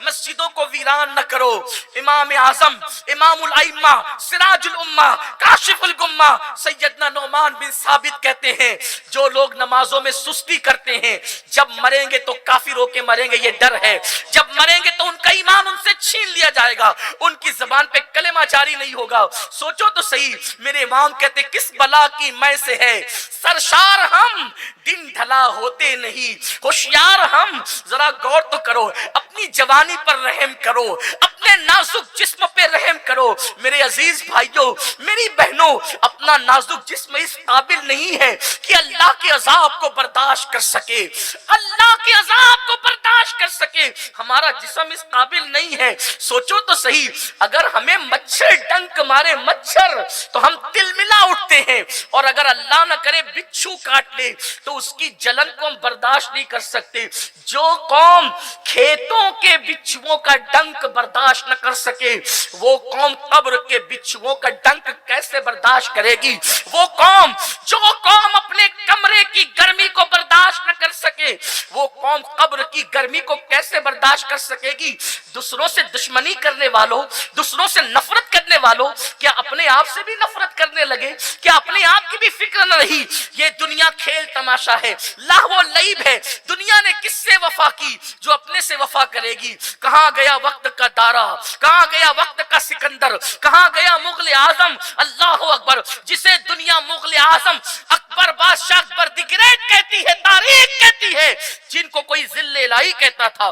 مسجدوں کو ویران نہ کرو. امام اعظم, امام الائمہ, سراج الامہ, کاشف الغمہ سیدنا نعمان بن ثابت کہتے ہیں جو لوگ نمازوں میں سستی کرتے ہیں جب مریں گے تو کافر ہو کے مریں گے, یہ ڈر ہے. جب مریں گے تو ان کا ایمان ان سے چھین لیا جائے گا, ان کی زبان پہ کلمہ جاری نہیں ہوگا. سوچو تو صحیح, میرے امام کہتے کس بلا کی میں سے ہے سرشار ہم, دن ڈھلا ہوتے نہیں ہوشیار ہم. ذرا غور تو کرو, اپنی جوانی پر رحم کرو, اپنے نازک جسم پہ رحم کرو. میرے عزیز بھائیوں, میری بہنوں, اپنا نازک جسم اس قابل نہیں ہے کہ اللہ کے عذاب کو برداشت کر سکے, اللہ کے عذاب کو برداشت کر سکے. ہمارا جسم اس قابل نہیں ہے. سوچو تو صحیح, اگر ہمیں مچھر ڈنک مارے مچھر تو ہم تلملا اٹھتے ہیں, اور اگر اللہ نہ کرے بچھو کاٹ لے تو اس کی جلن کو ہم برداشت نہیں کر سکتے. جو قوم کھیتوں کے بچھوؤں کا ڈنک برداشت نہ کر سکے وہ قوم قبر کے بچھوؤں کا ڈنک کیسے برداشت کرے گی؟ وہ قوم, جو قوم اپنے کمرے کی گرمی کو برداشت نہ کر سکے وہ قوم قبر کی گرمی کو کیسے برداشت کر سکے گی؟ دوسروں سے دشمنی کرنے والوں, دوسروں سے نفرت کرنے والوں, کیا اپنے آپ سے بھی نفرت کرنے لگے؟ کیا اپنے آپ کی بھی فکر نہ رہی؟ یہ دنیا کھیل تماشا ہے, لہو و لعب ہے. دنیا نے کس سے وفا کی جو اپنے سے وفا کرے گی؟ کہاں گیا وقت کا دارا, کہاں گیا وقت کا سکندر, کہاں گیا مغل اعظم؟ اللہ اکبر, جسے دنیا مغل اعظم اکبر بادشاہ اکبر دی گریٹ کہتی ہے, تاریخ کہتی ہے, جن کو کوئی ذل الہی کہتا تھا.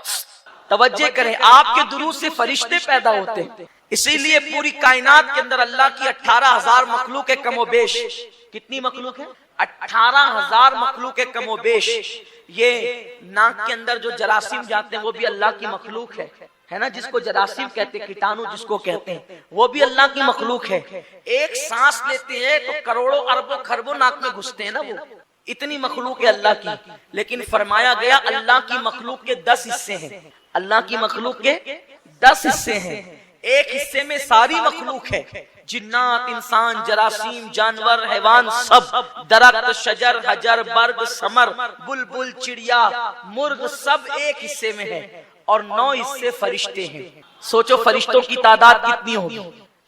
توجہ کریں, آپ کے درود سے فرشتے پیدا ہوتے ہیں. اسی لیے پوری کائنات کے اندر اللہ کی 18,000 مخلوق ہے کم و بیش. کتنی مخلوق ہے؟ 18,000 مخلوق ہے کم و بیش. یہ ناک کے اندر جو جراثیم جاتے ہیں وہ بھی اللہ کی مخلوق ہے نا, جس کو جراثیم کہتے ہیں, کیٹانو جس کو کہتے ہیں, وہ بھی اللہ کی مخلوق ہے. ایک سانس لیتے ہیں تو کروڑوں اربوں خربوں ناک میں گھستے ہیں نا, وہ اتنی مخلوق ہے اللہ کی. لیکن فرمایا گیا اللہ کی مخلوق کے 10 حصے ہیں, اللہ کی مخلوق کے 10 حصے ہیں. ایک حصے میں ساری مخلوق ہے, جنات, انسان, جراثیم, جانور, حیوان, سب, درخت, شجر, حجر, برگ, ثمر, بلبل, چڑیا, مرغ, سب ایک حصے میں ہے. اور 9 حصے فرشتے ہیں. سوچو فرشتوں کی تعداد کتنی ہوگی,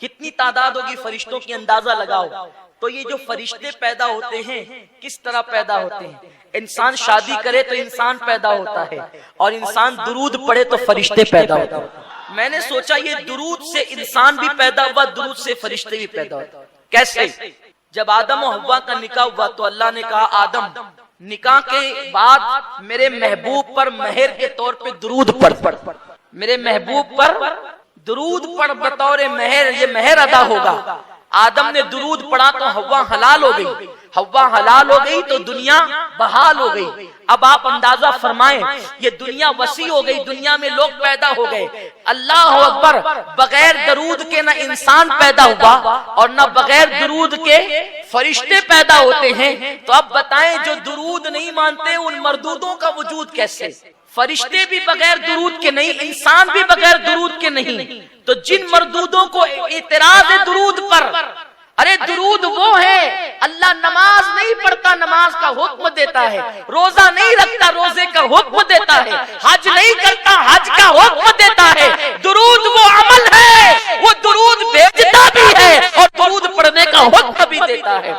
کتنی تعداد ہوگی فرشتوں کی, اندازہ لگاؤ. تو یہ جو فرشتے پیدا ہوتے ہیں کس طرح پیدا ہوتے ہیں؟ انسان شادی کرے تو انسان پیدا ہوتا ہے, اور انسان درود پڑھے تو فرشتے پیدا ہوتے ہیں. میں نے سوچا یہ درود سے انسان بھی پیدا ہوا, درود سے فرشتے بھی پیدا ہوتے. کیسے؟ جب آدم و حوا کا نکاح ہوا تو اللہ نے کہا آدم نکاح کے بعد میرے محبوب پر مہر کے طور پہ درود پڑھ, میرے محبوب پر درود پڑھ بطور مہر, یہ مہر ادا ہوگا. آدم نے درود پڑھا تو حوا حلال ہو گئی, حوا حلال ہو گئی تو دنیا بحال ہو گئی. اب آپ اندازہ فرمائیں, یہ دنیا وسیع ہو گئی, دنیا میں لوگ پیدا ہو گئے. اللہ اکبر, بغیر درود کے نہ انسان پیدا ہوا اور نہ بغیر درود کے فرشتے پیدا ہوتے ہیں. تو اب بتائیں جو درود نہیں مانتے ان مردودوں کا وجود کیسے؟ فرشتے بھی بغیر درود کے نہیں, انسان بھی بغیر درود کے نہیں. تو جن مردودوں کو اعتراض ہے درود پر, ارے درود وہ ہے, اللہ نماز نہیں پڑھتا نماز کا حکم دیتا ہے, روزہ نہیں رکھتا روزے کا حکم دیتا ہے, حج نہیں کرتا حج کا حکم دیتا ہے. درود وہ عمل ہے, وہ درود بھیجتا بھی ہے اور درود پڑھنے کا حکم بھی دیتا ہے.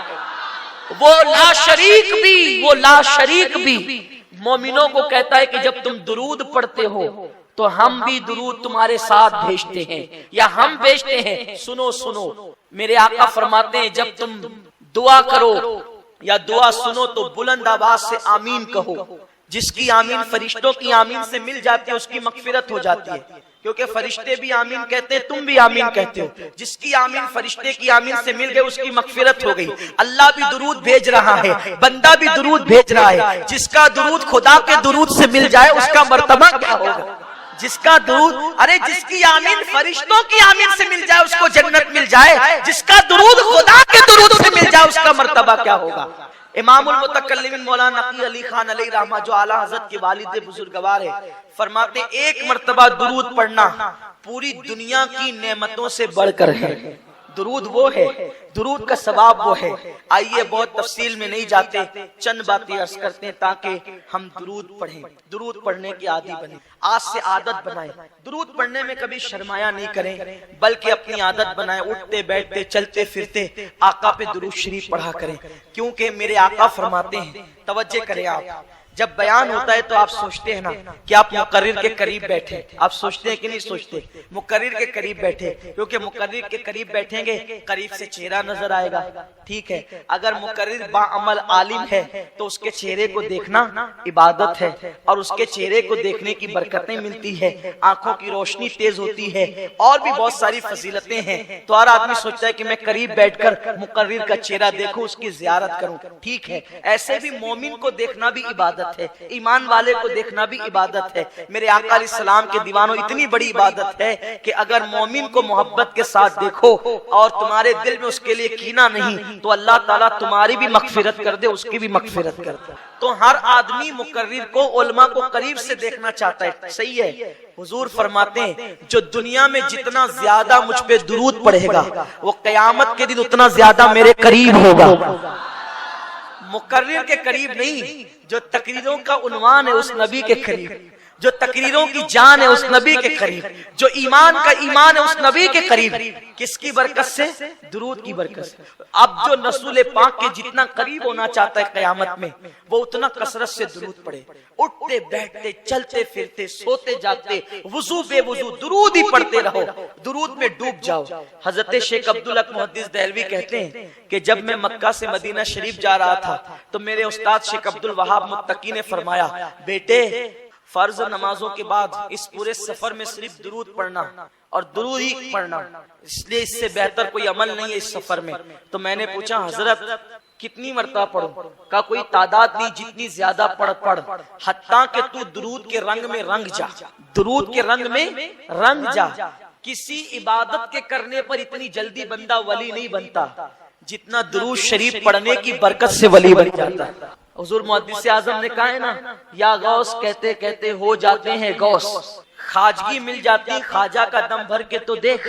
وہ لا شریک بھی, وہ لا شریک بھی مومنوں کو کہتا ہے کہ جب تم درود پڑھتے ہو تو ہم بھی درود تمہارے ساتھ بھیجتے ہیں, یا ہم بھیجتے ہیں. سنو سنو, میرے آقا فرماتے ہیں جب تم دعا کرو یا دعا سنو تو بلند آواز سے آمین کہو. جس کی آمین فرشتوں کی آمین سے مل جاتی ہے اس کی مغفرت ہو جاتی ہے, کیونکہ فرشتے بھی آمین کہتے ہیں, تم بھی آمین کہتے ہو. جس کی آمین فرشتے کی آمین سے مل گئی اس کی مغفرت ہو گئی. اللہ بھی درود بھیج رہا ہے, بندہ بھی درود بھیج رہا ہے. جس کا درود خدا کے درود سے مل جائے اس کا مرتبہ کیا ہوگا؟ جس کا درود, ارے جس کی آمین فرشتوں کی آمین سے مل جائے اس کو جنت مل جائے, جس کا درود خدا کے درود سے مل جائے اس کا مرتبہ کیا ہوگا؟ امام المتکلمین مولانا نقی علی خان علیہ رحمہ جو اعلیٰ حضرت کے والد بزرگوار ہے, فرماتے ایک مرتبہ درود پڑھنا پوری دنیا کی نعمتوں سے بڑھ کر ہے. درود وہ ہے، درود کا ثواب وہ ہے۔ آئیے بہت تفصیل میں نہیں جاتے، چند باتیں عرض کرتے ہیں تاکہ ہم درود پڑھیں، درود پڑھنے کی عادی بنیں، آج سے عادت بنائیں۔ درود پڑھنے میں کبھی شرمایا نہیں کریں، بلکہ اپنی عادت بنائیں، اٹھتے بیٹھتے چلتے پھرتے آقا پہ درود شریف پڑھا کریں، کیونکہ میرے آقا فرماتے ہیں، توجہ کریں آپ، جب بیان ہوتا ہے تو آپ سوچتے ہیں نا کہ آپ مقرر کے قریب بیٹھے، آپ سوچتے ہیں کہ نہیں سوچتے؟ مقرر کے قریب بیٹھے، کیونکہ مقرر کے قریب بیٹھیں گے قریب سے چہرہ نظر آئے گا، ٹھیک ہے؟ اگر مقرر باعمل عالم ہے تو اس کے چہرے کو دیکھنا عبادت ہے، اور اس کے چہرے کو دیکھنے کی برکتیں ملتی ہے، آنکھوں کی روشنی تیز ہوتی ہے، اور بھی بہت ساری فضیلتیں ہیں۔ تو ہر آدمی سوچتا ہے کہ میں قریب بیٹھ کر مقرر کا چہرہ دیکھوں، اس کی زیارت کروں، ٹھیک ہے؟ ایسے بھی مومن کو دیکھنا بھی عبادت ہے، ایمان والے کو دیکھنا بھی عبادت ہے۔ میرے آقا علیہ السلام کے دیوانوں، اتنی بڑی عبادت ہے کہ اگر مومن کو محبت کے ساتھ دیکھو اور تمہارے دل میں اس کے لیے کینہ نہیں تو اللہ تعالیٰ تمہاری بھی مغفرت کر دے، اس کی بھی مغفرت کر دے۔ تو ہر آدمی مقرر کو، علماء کو قریب سے دیکھنا چاہتا ہے، صحیح ہے؟ حضور فرماتے ہیں جو دنیا میں جتنا زیادہ مجھ پہ درود پڑھے گا وہ قیامت کے دن اتنا زیادہ میرے قریب ہوگا۔ مقرر کے قریب نہیں، جو تقریروں کا عنوان ہے اس نبی کے قریب، جو تقریروں کی جان ہے اس نبی کے قریب، جو ایمان کا ایمان ہے اس نبی کے قریب۔ کس کی برکت سے؟ درود کی برکت سے۔ اب جو رسول پاک کے جتنا قریب ہونا چاہتا ہے قیامت میں، وہ اتنا کثرت سے درود پڑھے، اٹھتے بیٹھتے چلتے پھرتے سوتے جاگتے وضو بے وضو درود ہی پڑھتے رہو، درود میں ڈوب جاؤ۔ حضرت شیخ عبدالحق محدث دہلوی کہتے ہیں کہ جب میں مکہ سے مدینہ شریف جا رہا تھا تو میرے استاد شیخ عبدالوہاب متقی نے فرمایا، بیٹے فرض نمازوں کے بعد اس پورے سفر میں صرف درود پڑھنا اور درود ہی پڑھنا، اس لیے اس سے بہتر کوئی عمل نہیں ہے اس سفر میں۔ تو میں نے پوچھا حضرت کتنی مرتبہ پڑھوں؟ کہا کوئی تعداد نہیں، جتنی زیادہ پڑھ، حتیٰ کہ تو درود کے رنگ میں رنگ جا، درود کے رنگ میں رنگ جا۔ کسی عبادت کے کرنے پر اتنی جلدی بندہ ولی نہیں بنتا جتنا درود شریف پڑھنے کی برکت سے ولی بن جاتا ہے۔ حضور محدث اعظم نے کہا ہے نا، یا غوث کہتے کہتے ہو جاتے ہیں غوث، خواجگی مل جاتی خواجہ کا دم بھر کے تو دیکھ۔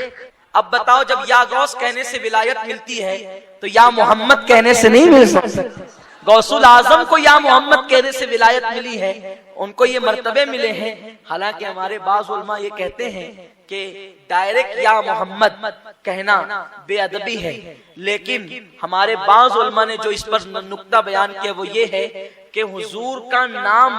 اب بتاؤ جب یا غوث کہنے سے ولایت ملتی ہے تو یا محمد کہنے سے نہیں مل سکتی۔ غوث الاعظم کو یا محمد کہنے سے ولایت ملی ہے، ان کو یہ مرتبے ملے ہیں۔ حالانکہ ہمارے بعض علماء یہ کہتے ہیں کہ ڈائریکٹ یا محمد کہنا بے ادبی ہے، لیکن ہمارے بعض علماء نے جو اس پر نقطہ بیان کیا وہ یہ ہے کہ حضور کا نام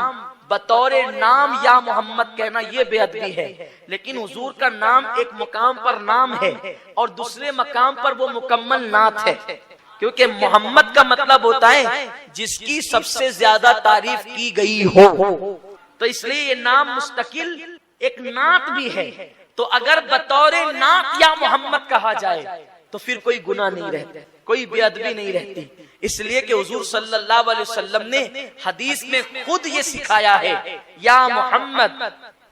بطور نام یا محمد کہنا یہ بے ادبی ہے، لیکن حضور کا نام ایک مقام پر نام ہے اور دوسرے مقام پر وہ مکمل نعت ہے، کیونکہ محمد کا مطلب ہوتا ہے جس کی سب سے زیادہ تعریف کی گئی ہو، تو اس لیے یہ نام مستقل ایک نعت بھی ہے۔ تو اگر بطور نعت یا محمد کہا جائے تو پھر کوئی گناہ نہیں رہتا، کوئی بے ادبی نہیں رہتی، اس لیے کہ حضور صلی اللہ علیہ وسلم نے حدیث میں خود یہ سکھایا ہے، یا محمد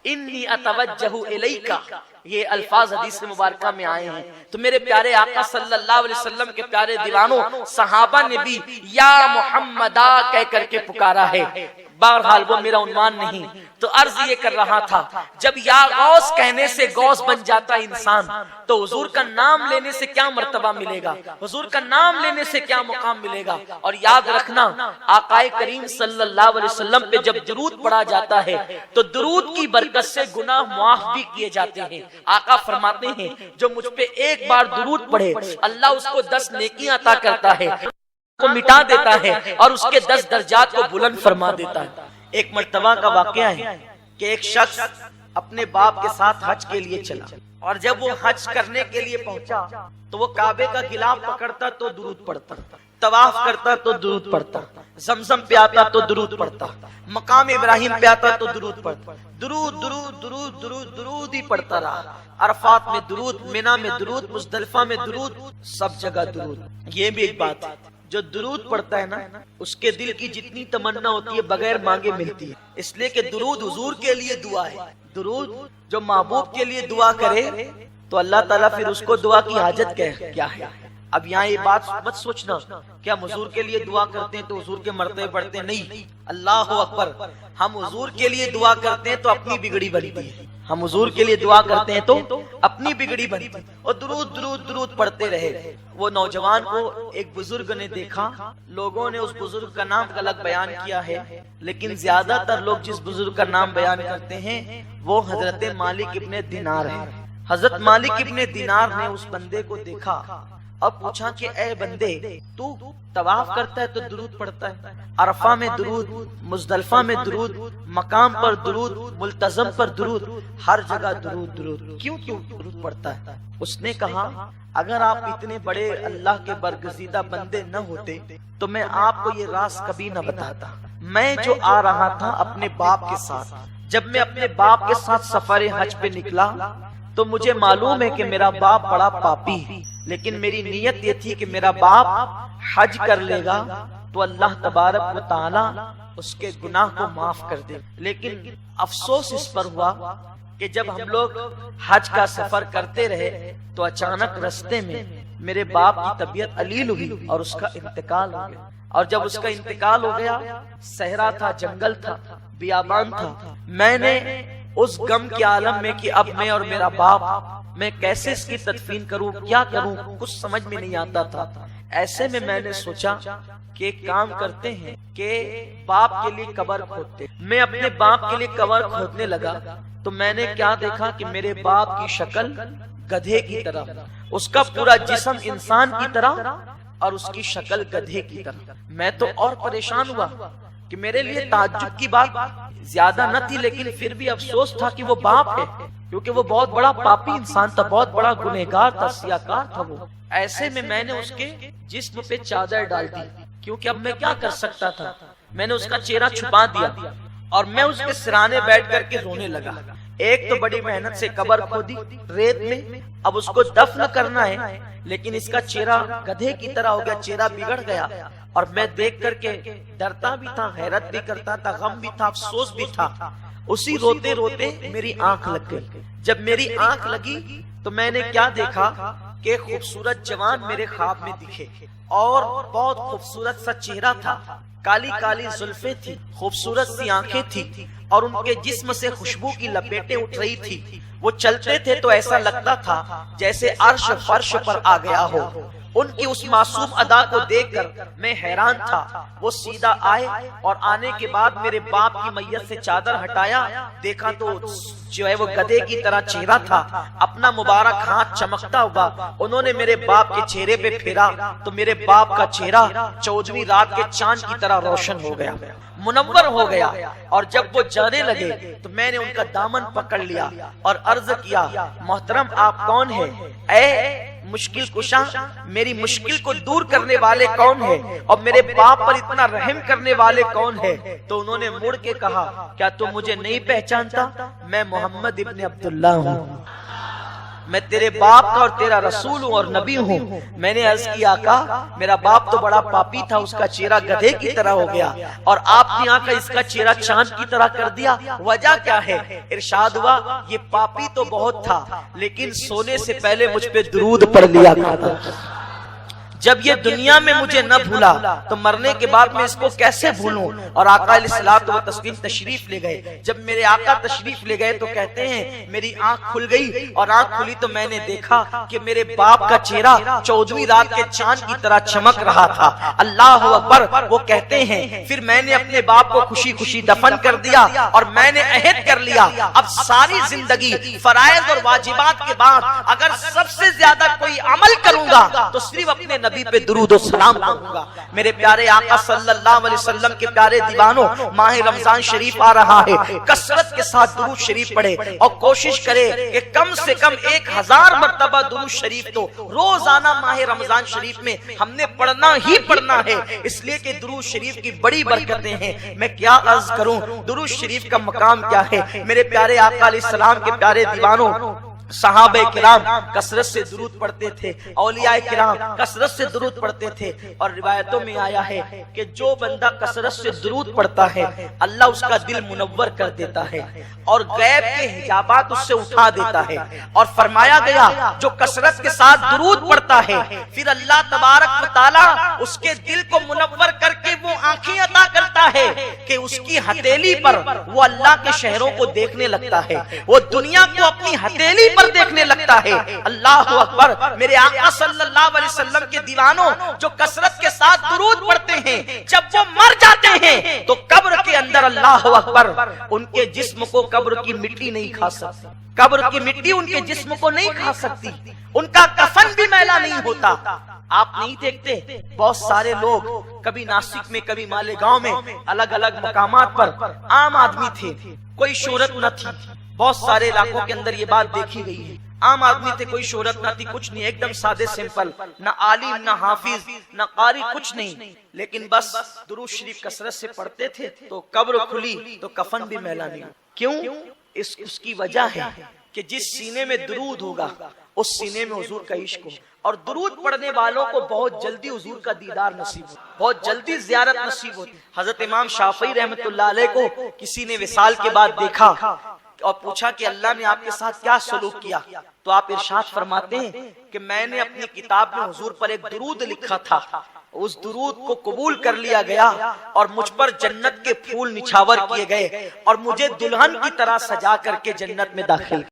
انی اتوجہ الیکا، یہ الفاظ حدیث مبارکہ میں آئے ہیں۔ تو میرے پیارے آقا صلی اللہ علیہ وسلم کے پیارے دیوانوں، صحابہ نے بھی یا محمدہ کہہ کر کے پکارا ہے۔ بہرحال وہ میرا عنوان نہیں، تو عرض یہ کر رہا تھا جب یا غوث کہنے سے غوث بن جاتا انسان تو حضور کا نام لینے سے کیا مرتبہ ملے گا، حضور کا نام لینے سے کیا مقام ملے گا۔ اور یاد رکھنا آقا کریم صلی اللہ علیہ وسلم پہ جب درود پڑھا جاتا ہے تو درود کی برکت سے گناہ معاف بھی کیے جاتے ہیں۔ آقا فرماتے ہیں جو مجھ پہ ایک بار درود پڑھے اللہ اس کو 10 نیکیاں عطا کرتا ہے، کو مٹا دیتا ہے اور اس کے 10 درجات کو بلند فرما دیتا ہے۔ ایک مرتبہ کا واقعہ ہے کہ ایک شخص اپنے باپ کے ساتھ حج کے لیے چلا، اور جب وہ حج کرنے کے لیے پہنچا تو وہ کعبے کا غلاف پکڑتا تو درود پڑھتا، طواف کرتا تو درود پڑھتا، زمزم پہ آتا تو درود پڑھتا، مقام ابراہیم پہ آتا تو درود پڑھتا، درود درود درود درود درود ہی پڑھتا رہا۔ عرفات میں درود، مینا میں درود، مزدلفہ میں درود، سب جگہ درود۔ یہ بھی ایک بات ہے، جو درود پڑھتا ہے نا اس کے دل کی جتنی تمنا ہوتی ہے بغیر مانگے ملتی ہے، اس لیے کہ درود حضور کے لیے دعا ہے۔ درود جو محبوب کے لیے دعا کرے تو اللہ تعالیٰ پھر اس کو دعا کی حاجت کیا ہے۔ اب یہاں یہ بات مت سوچنا کہ ہم حضور کے لیے دعا کرتے ہیں تو حضور کے مرتبے بڑھتے ہیں، نہیں، اللہ اکبر، ہم حضور کے لیے دعا کرتے ہیں تو اپنی بگڑی بنتی ہے، ہم حضور کے لیے دعا کرتے ہیں تو اپنی بگڑی بنتی اور درود درود درود پڑھتے رہے۔ وہ نوجوان کو ایک بزرگ نے دیکھا، لوگوں نے اس بزرگ کا نام غلط بیان کیا ہے، لیکن زیادہ تر لوگ جس بزرگ کا نام بیان کرتے ہیں وہ حضرت مالک ابن دینار ہے۔ حضرت مالک ابن دینار نے اس بندے کو دیکھا اور پوچھا کہ اے بندے، تو طواف کرتا ہے تو درود پڑھتا ہے، عرفہ میں درود، مزدلفہ میں درود، مقام پر درود، ملتزم پر درود، ہر جگہ درود درود، کیوں درود پڑھتا ہے؟ اس نے کہا اگر آپ اتنے بڑے اللہ کے برگزیدہ بندے نہ ہوتے تو میں آپ کو یہ راز کبھی نہ بتاتا۔ میں جو آ رہا تھا اپنے باپ کے ساتھ، جب میں اپنے باپ کے ساتھ سفر حج پہ نکلا تو مجھے معلوم ہے کہ میرا باپ بڑا پاپی ہے، لیکن میری نیت یہ تھی کہ میرا باپ حج کر لے گا تو اللہ تبارک و تعالی اس کے گناہ کو معاف کر دے۔ لیکن افسوس اس پر ہوا کہ جب ہم لوگ حج کا سفر کرتے رہے تو اچانک رستے میں میرے باپ کی طبیعت علیل ہوئی اور اس کا انتقال ہو گیا۔ اور جب اس کا انتقال ہو گیا، صحرا تھا، جنگل تھا، بیابان تھا، میں نے اس غم کے عالم میں کہ اب میں اور میرا باپ، میں کیسے اس کی تدفین کروں، کیا کروں، کچھ سمجھ میں نہیں آتا تھا۔ ایسے میں نے سوچا کہ ایک کام کرتے ہیں کہ باپ کے لیے قبر کھودتے۔ میں اپنے باپ کے لیے قبر کھودنے لگا تو میں نے کیا دیکھا کہ میرے باپ کی شکل گدھے کی طرح، اس کا پورا جسم انسان کی طرح اور اس کی شکل گدھے کی طرح۔ میں تو اور پریشان ہوا کہ میرے لیے تعجب کی بات زیادہ نہ تھی، لیکن پھر بھی افسوس تھا کہ وہ باپ ہے، کیونکہ وہ بہت بڑا پاپی انسان تھا، بہت بڑا گنہگار تھا، سیاکار تھا وہ۔ ایسے میں نے اس کے جسم پہ چادر ڈال دی، کیونکہ اب میں کیا کر سکتا تھا، میں نے اس کا چہرہ چھپا دیا اور میں اس کے سرانے بیٹھ کر کے رونے لگا۔ ایک تو بڑی محنت سے قبر کھودی ریت میں، اب اس کو دفن کرنا ہے، لیکن اس کا چہرہ گدھے کی طرح ہو گیا، چہرہ بگڑ گیا، اور میں دیکھ کر کے ڈرتا بھی تھا، حیرت بھی کرتا تھا، غم بھی تھا، افسوس بھی تھا۔ اسی روتے روتے میری آنکھ لگ گئی۔ جب میری آنکھ لگی تو میں نے کیا دیکھا کہ خوبصورت جوان میرے خواب میں دکھے اور بہت خوبصورت سا چہرہ تھا، کالی کالی زلفیں تھی، خوبصورت سی آنکھیں تھی اور ان کے جسم سے خوشبو کی لپیٹیں اٹھ رہی تھی۔ وہ چلتے تھے تو ایسا لگتا تھا جیسے عرش فرش پر آ گیا ہو۔ ان کی اس معصوم ادا کو دیکھ کر میں حیران تھا۔ وہ سیدھا آئے اور آنے کے بعد میرے باپ کی میت سے چادر ہٹایا، دیکھا تو جو ہے وہ گدھے کی طرح چہرہ تھا، اپنا مبارک ہاتھ چمکتا ہوا انہوں نے میرے باپ کے چہرے پہ پھیرا تو میرے باپ کا چہرہ 14ویں رات کے چاند کی طرح روشن ہو گیا، منور ہو گیا۔ اور جب وہ جانے لگے تو میں نے ان کا دامن پکڑ لیا اور عرض کیا، محترم آپ کون ہیں؟ اے مشکل کشا، میری مشکل کو دور کرنے والے کون ہیں اور میرے باپ پر اتنا رحم کرنے والے کون ہیں؟ تو انہوں نے مڑ کے کہا، کیا تم مجھے نہیں پہچانتا؟ میں محمد ابن عبداللہ ہوں، میں تیرے باپ کا اور تیرا رسول ہوں اور نبی ہوں۔ میں نے عرض کیا، آقا میرا باپ تو بڑا پاپی تھا، اس کا چہرہ گدھے کی طرح ہو گیا اور آپ نے آ کر اس کا چہرہ چاند کی طرح کر دیا، وجہ کیا ہے؟ ارشاد ہوا، یہ پاپی تو بہت تھا لیکن سونے سے پہلے مجھ پہ درود پڑھ لیا کرتا تھا۔ جب یہ دنیا میں مجھے نہ بھولا تو مرنے کے بعد میں اس کو کیسے بھولوں؟ اور آقا علیہ الصلوۃ والتسلیم تشریف لے گئے۔ جب میرے آقا تشریف لے گئے تو کہتے ہیں میری آنکھ کھل گئی اور آنکھ کھلی تو میں نے دیکھا کہ میرے باپ کا چہرہ 14ویں رات کے چاند کی طرح چمک رہا تھا۔ اللہ اکبر۔ وہ کہتے ہیں پھر میں نے اپنے باپ کو خوشی خوشی دفن کر دیا اور میں نے عہد کر لیا اب ساری زندگی فرائض اور واجبات کے بعد اگر سب سے زیادہ کوئی عمل کروں گا تو صرف اپنے نبی پہ درود و سلام پڑھوں گا۔ میرے پیارے آقا صلی اللہ علیہ وسلم کے پیارے دیوانوں، ماہ رمضان شریف آ رہا ہے، کثرت کے ساتھ درود شریف پڑھے اور کوشش کرے کہ کم سے کم 1000 مرتبہ درود شریف تو روزانہ ماہ رمضان شریف میں ہم نے پڑھنا ہی پڑھنا ہے، اس لیے کہ درود شریف کی بڑی برکتیں ہیں۔ میں کیا عرض کروں، درود شریف کا مقام کیا ہے۔ میرے پیارے آقا علیہ السلام کے پیارے دیوانوں، صحابہ کرام کثرت سے درود پڑھتے تھے، اولیاء کرام کثرت سے درود پڑھتے تھے، اور روایتوں میں آیا ہے کہ جو بندہ کثرت سے درود پڑھتا ہے اللہ اس کا دل منور کر دیتا ہے اور غیب کے حجابات اس سے اٹھا دیتا ہے۔ اور فرمایا گیا جو کثرت کے ساتھ درود پڑھتا ہے پھر اللہ تبارک و تعالی اس کے دل کو منور کر کے وہ آنکھیں عطا کرتا کیا ہے کہ اس کی ہتھیلی پر وہ اللہ کے شہروں کو دیکھنے لگتا ہے، وہ دنیا کو اپنی ہتھیلی پر دیکھنے لگتا ہے۔ اللہ اکبر۔ میرے آقا صلی اللہ علیہ وسلم کے دیوانوں جو کثرت کے ساتھ درود پڑھتے ہیں، جب وہ مر جاتے ہیں تو قبر کے اندر اللہ اکبر ان کے جسم کو قبر کی مٹی نہیں کھا سکتی، قبر کی مٹی ان کے جسم کو نہیں کھا سکتی، ان کا کفن بھی میلا نہیں ہوتا۔ آپ نہیں دیکھتے بہت سارے لوگ کبھی ناسک میں کبھی مالیگاؤں میں الگ الگ مقامات پر عام آدمی تھے، کوئی شہرت نہ تھی، بہت سارے علاقوں کے اندر یہ بات دیکھی گئی ہے، عام آدمی تھے، کوئی شہرت نہ تھی، کچھ نہیں، ایک دم سادے سمپل، نہ عالم نہ حافظ نہ قاری، کچھ نہیں، لیکن بس درود شریف کثرت سے پڑھتے تھے تو قبر کھلی تو کفن بھی میلا نہیں۔ کیوں؟ اس کی وجہ ہے کہ جس سینے میں درود ہوگا اس سینے میں حضور کا عشق ہو، اور درود پڑھنے والوں کو بہت جلدی حضور کا دیدار نصیب ہو، بہت جلدی زیارت نصیب ہوتی۔ حضرت امام شافعی رحمۃ اللہ علیہ کو کسی نے وصال کے بعد دیکھا اور پوچھا کہ اللہ نے آپ کے ساتھ کیا سلوک کیا، تو آپ ارشاد فرماتے ہیں کہ میں نے اپنی کتاب میں حضور پر ایک درود لکھا تھا، اس درود کو قبول کر لیا گیا اور مجھ پر جنت کے پھول نچھاور کیے گئے اور مجھے دلہن کی طرح سجا کر کے جنت میں داخل